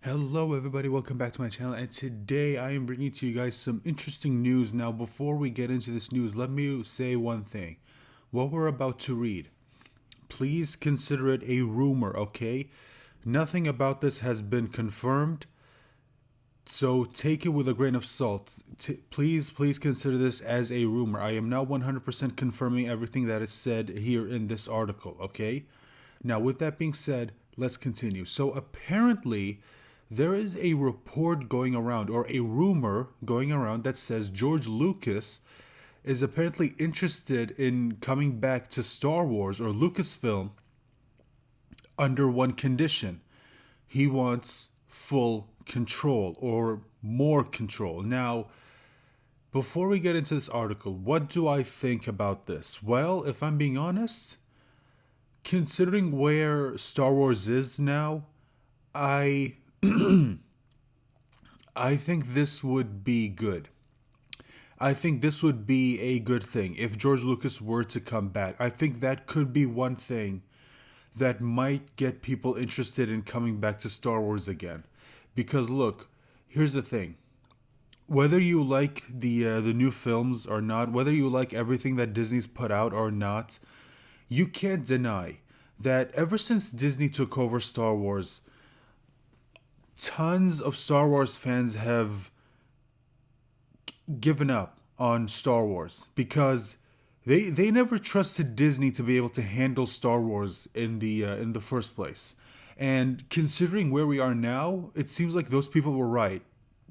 Hello everybody, welcome back to my channel, and today I am bringing to you guys some interesting news. Now before we get into this news, let me say one thing. What we're about to read, please consider it a rumor, okay? Nothing about this has been confirmed, so take it with a grain of salt. Please consider this as a rumor. I am not 100% confirming everything that is said here in this article, okay? Now with that being said, let's continue. So apparently there is a report going around, or a rumor going around, that says George Lucas is apparently interested in coming back to Star Wars or Lucasfilm under one condition. He wants full control or more control. Now, before we get into this article, what do I think about this? Well, if I'm being honest, considering where Star Wars is now, I I think this would be good. I think this would be a good thing if George Lucas were to come back. I think that could be one thing that might get people interested in coming back to Star Wars again. Because look, here's the thing. Whether you like the new films or not, whether you like everything that Disney's put out or not, you can't deny that ever since Disney took over Star Wars, tons of Star Wars fans have given up on Star Wars because they never trusted Disney to be able to handle Star Wars in the first place. And considering where we are now, it seems like those people were right.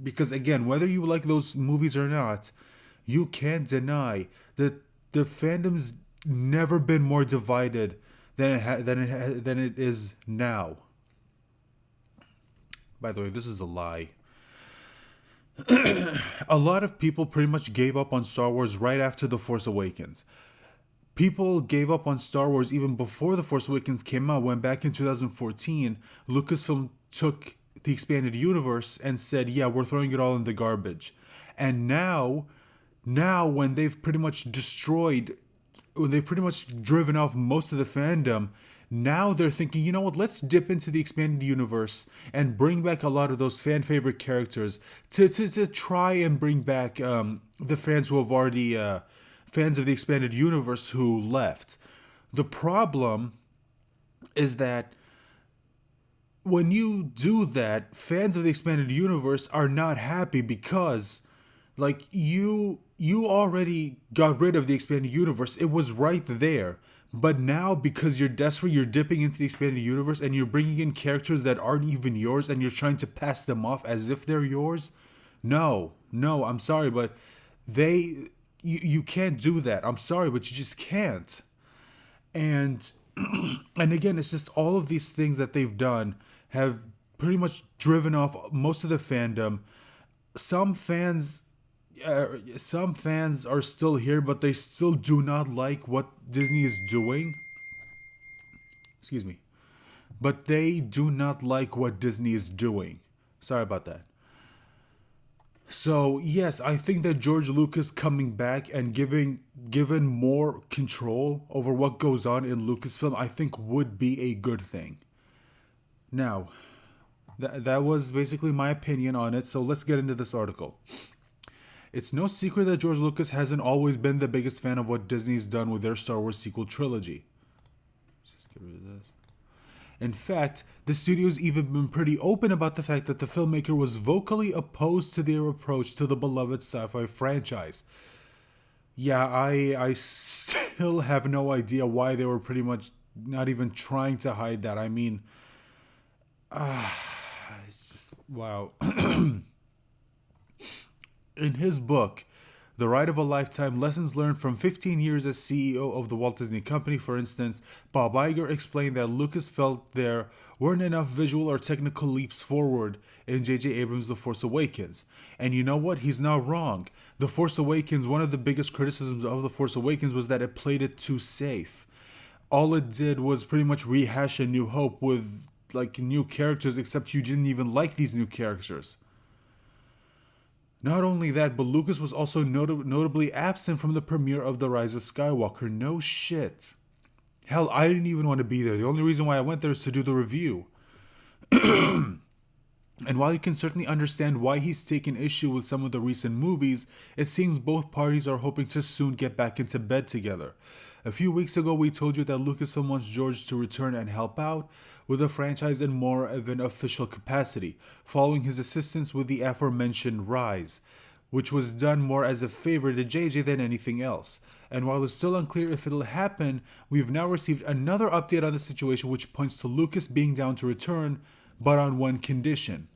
Because again, whether you like those movies or not, you can't deny that the fandom's never been more divided than it is now. By the way, this is a lie. A lot of people pretty much gave up on Star Wars right after The Force Awakens. People gave up on Star Wars even before The Force Awakens came out, when back in 2014, Lucasfilm took the expanded universe and said, yeah, we're throwing it all in the garbage. And now when they've pretty much driven off most of the fandom, now they're thinking, you know what, let's dip into the expanded universe and bring back a lot of those fan favorite characters to try and bring back the fans who have already, fans of the expanded universe who left. The problem is that when you do that, fans of the expanded universe are not happy because like you already got rid of the expanded universe. It was right there. But now, because you're desperate, you're dipping into the expanded universe and you're bringing in characters that aren't even yours and you're trying to pass them off as if they're yours. No, I'm sorry, but you can't do that. I'm sorry, but you just can't. And and again, it's just all of these things that they've done have pretty much driven off most of the fandom. Some fans some fans are still here, but they still do not like what Disney is doing. Excuse me. But they do not like what Disney is doing. Sorry about that. So yes, I think that George Lucas coming back and given more control over what goes on in Lucasfilm, I think would be a good thing. Now, that was basically my opinion on it. So let's get into this article. It's no secret that George Lucas hasn't always been the biggest fan of what Disney's done with their Star Wars sequel trilogy. Just get rid of this. In fact, the studio's even been pretty open about the fact that the filmmaker was vocally opposed to their approach to the beloved sci-fi franchise. Yeah, I still have no idea why they were pretty much not even trying to hide that. I mean, it's just wow. In his book, The Ride of a Lifetime, Lessons Learned from 15 Years as CEO of the Walt Disney Company, for instance, Bob Iger explained that Lucas felt there weren't enough visual or technical leaps forward in J.J. Abrams' The Force Awakens. And you know what? He's not wrong. The Force Awakens, one of the biggest criticisms of The Force Awakens was that it played it too safe. All it did was pretty much rehash A New Hope with like new characters, except you didn't even like these new characters. Not only that, but Lucas was also notably absent from the premiere of The Rise of Skywalker. No shit. Hell, I didn't even want to be there. The only reason why I went there is to do the review. And And while you can certainly understand why he's taken issue with some of the recent movies, it seems both parties are hoping to soon get back into bed together. A few weeks ago, we told you that Lucasfilm wants George to return and help out with the franchise in more of an official capacity, following his assistance with the aforementioned Rise, which was done more as a favor to JJ than anything else. And while it's still unclear if it'll happen, we've now received another update on the situation which points to Lucas being down to return, but on one condition.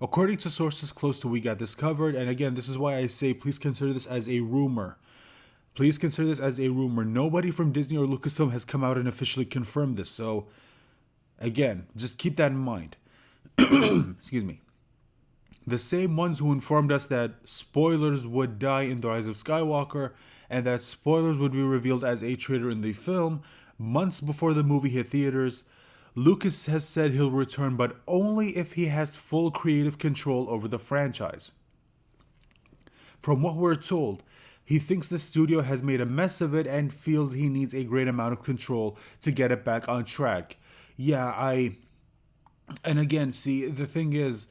According to sources close to We Got This Covered, and again, this is why I say please consider this as a rumor. Please consider this as a rumor. Nobody from Disney or Lucasfilm has come out and officially confirmed this. So, again, just keep that in mind. Excuse me. The same ones who informed us that spoilers would die in The Rise of Skywalker and that spoilers would be revealed as a traitor in the film months before the movie hit theaters, Lucas has said he'll return, but only if he has full creative control over the franchise. From what we're told, he thinks the studio has made a mess of it and feels he needs a great amount of control to get it back on track. And again, see, the thing is,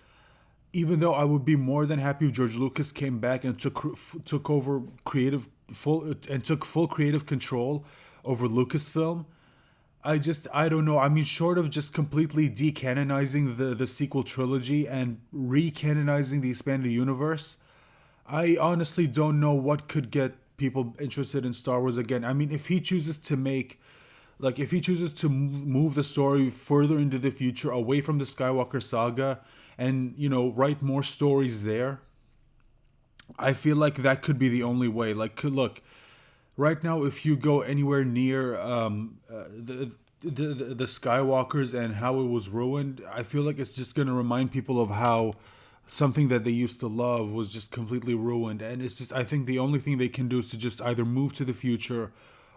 even though I would be more than happy if George Lucas came back and took full creative control over Lucasfilm, I don't know. I mean, short of just completely decanonizing the sequel trilogy and recanonizing the expanded universe, I honestly don't know what could get people interested in Star Wars again. I mean, if he chooses to move the story further into the future, away from the Skywalker saga, and, write more stories there, I feel like that could be the only way. Like, look, right now, if you go anywhere near the Skywalkers and how it was ruined, I feel like it's just going to remind people of how something that they used to love was just completely ruined. And it's just, I think the only thing they can do is to just either move to the future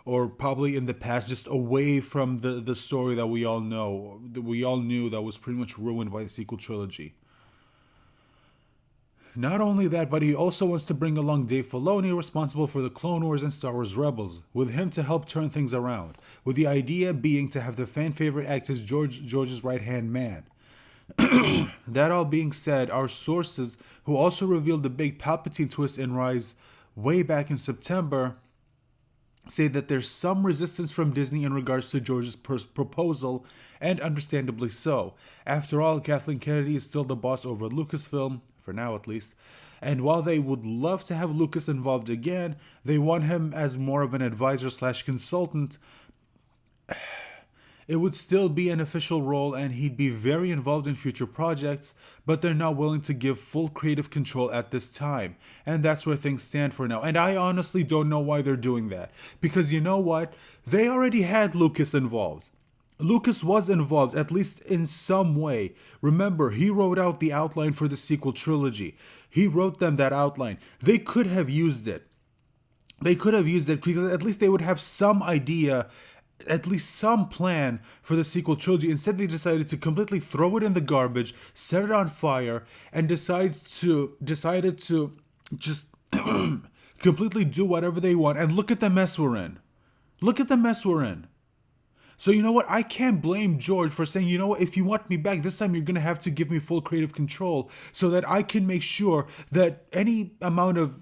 or probably in the past, just away from the story that we all know, that we all knew, that was pretty much ruined by the sequel trilogy. Not only that, but he also wants to bring along Dave Filoni, responsible for the Clone Wars and Star Wars Rebels, with him to help turn things around, with the idea being to have the fan favorite act as George's right-hand man. That all being said, our sources, who also revealed the big Palpatine twist in Rise way back in September, say that there's some resistance from Disney in regards to George's proposal, and understandably so. After all, Kathleen Kennedy is still the boss over Lucasfilm, for now at least, and while they would love to have Lucas involved again, they want him as more of an advisor/consultant. It would still be an official role and he'd be very involved in future projects, but they're not willing to give full creative control at this time. And that's where things stand for now. And I honestly don't know why they're doing that. Because you know what? They already had Lucas involved. Lucas was involved, at least in some way. Remember, he wrote out the outline for the sequel trilogy. He wrote them that outline. They could have used it. Because at least they would have some idea, at least some plan for the sequel trilogy. Instead, they decided to completely throw it in the garbage, set it on fire, and decided to just completely do whatever they want. And look at the mess we're in. So you know what? I can't blame George for saying, you know what, if you want me back, this time you're going to have to give me full creative control so that I can make sure that any amount of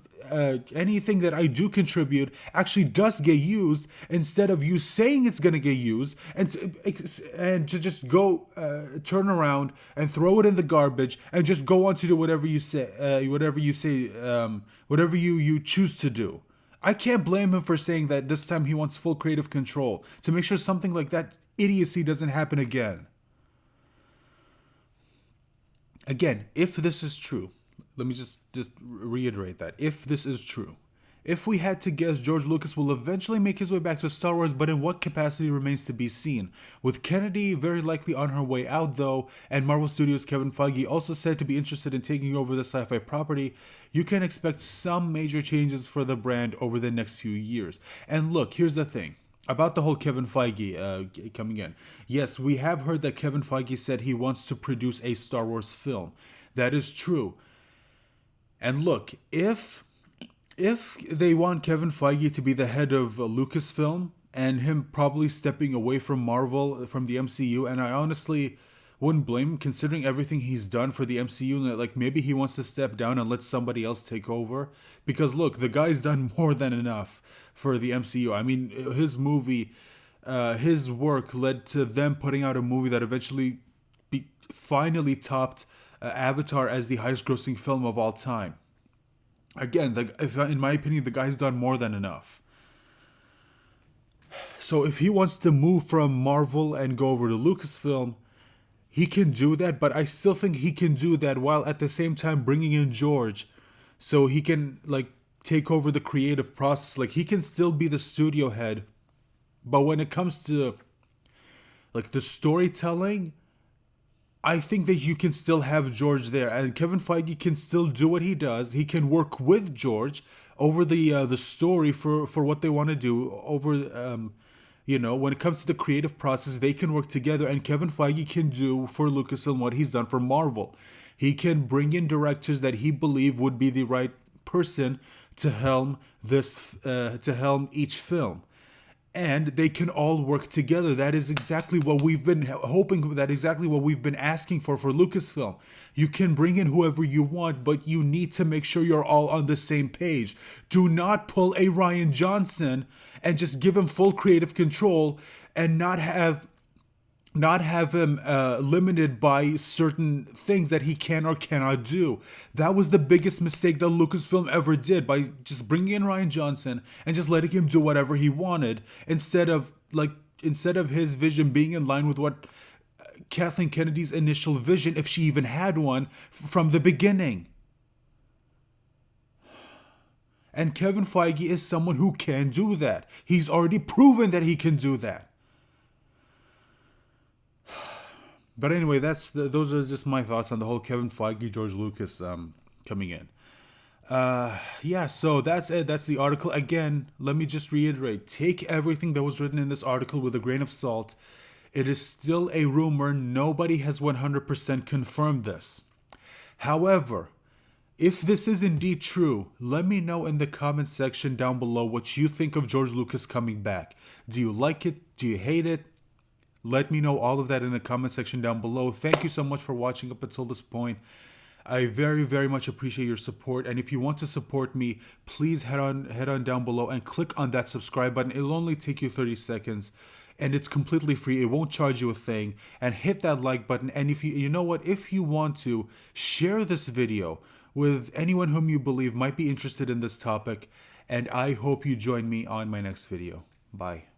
anything that I do contribute actually does get used, instead of you saying it's going to get used and to just go turn around and throw it in the garbage and just go on to do whatever you choose to do. I can't blame him for saying that this time he wants full creative control to make sure something like that idiocy doesn't happen again. Again, if this is true, let me just reiterate that. If this is true, if we had to guess, George Lucas will eventually make his way back to Star Wars, but in what capacity remains to be seen. With Kennedy very likely on her way out though, and Marvel Studios' Kevin Feige also said to be interested in taking over the sci-fi property, you can expect some major changes for the brand over the next few years. And look, here's the thing about the whole Kevin Feige coming in. Yes, we have heard that Kevin Feige said he wants to produce a Star Wars film. That is true. And look, if they want Kevin Feige to be the head of Lucasfilm and him probably stepping away from Marvel, from the MCU, and I honestly wouldn't blame him considering everything he's done for the MCU. Like maybe he wants to step down and let somebody else take over. Because look, the guy's done more than enough for the MCU. I mean, his movie, his work led to them putting out a movie that eventually finally topped Avatar as the highest-grossing film of all time. Again, in my opinion, the guy's done more than enough. So if he wants to move from Marvel and go over to Lucasfilm, he can do that, but I still think he can do that while at the same time bringing in George so he can like take over the creative process. Like he can still be the studio head, but when it comes to like the storytelling, I think that you can still have George there, and Kevin Feige can still do what he does. He can work with George over the story for what they want to do over when it comes to the creative process, they can work together, and Kevin Feige can do for Lucasfilm what he's done for Marvel. He can bring in directors that he believe would be the right person to helm each film. And they can all work together. That is exactly what we've been hoping. That is exactly what we've been asking for Lucasfilm. You can bring in whoever you want, but you need to make sure you're all on the same page. Do not pull a Rian Johnson and just give him full creative control and not have him limited by certain things that he can or cannot do. That was the biggest mistake that Lucasfilm ever did, by just bringing in Rian Johnson and just letting him do whatever he wanted instead of his vision being in line with what Kathleen Kennedy's initial vision, if she even had one, from the beginning. And Kevin Feige is someone who can do that. He's already proven that he can do that. But anyway, those are just my thoughts on the whole Kevin Feige, George Lucas coming in. So that's it. That's the article. Again, let me just reiterate. Take everything that was written in this article with a grain of salt. It is still a rumor. Nobody has 100% confirmed this. However, if this is indeed true, let me know in the comment section down below what you think of George Lucas coming back. Do you like it? Do you hate it? Let me know all of that in the comment section down below. Thank you so much for watching up until this point. I very, very much appreciate your support. And if you want to support me, please head on down below and click on that subscribe button. It'll only take you 30 seconds. And it's completely free. It won't charge you a thing. And hit that like button. And if you know what, if you want to, share this video with anyone whom you believe might be interested in this topic. And I hope you join me on my next video. Bye.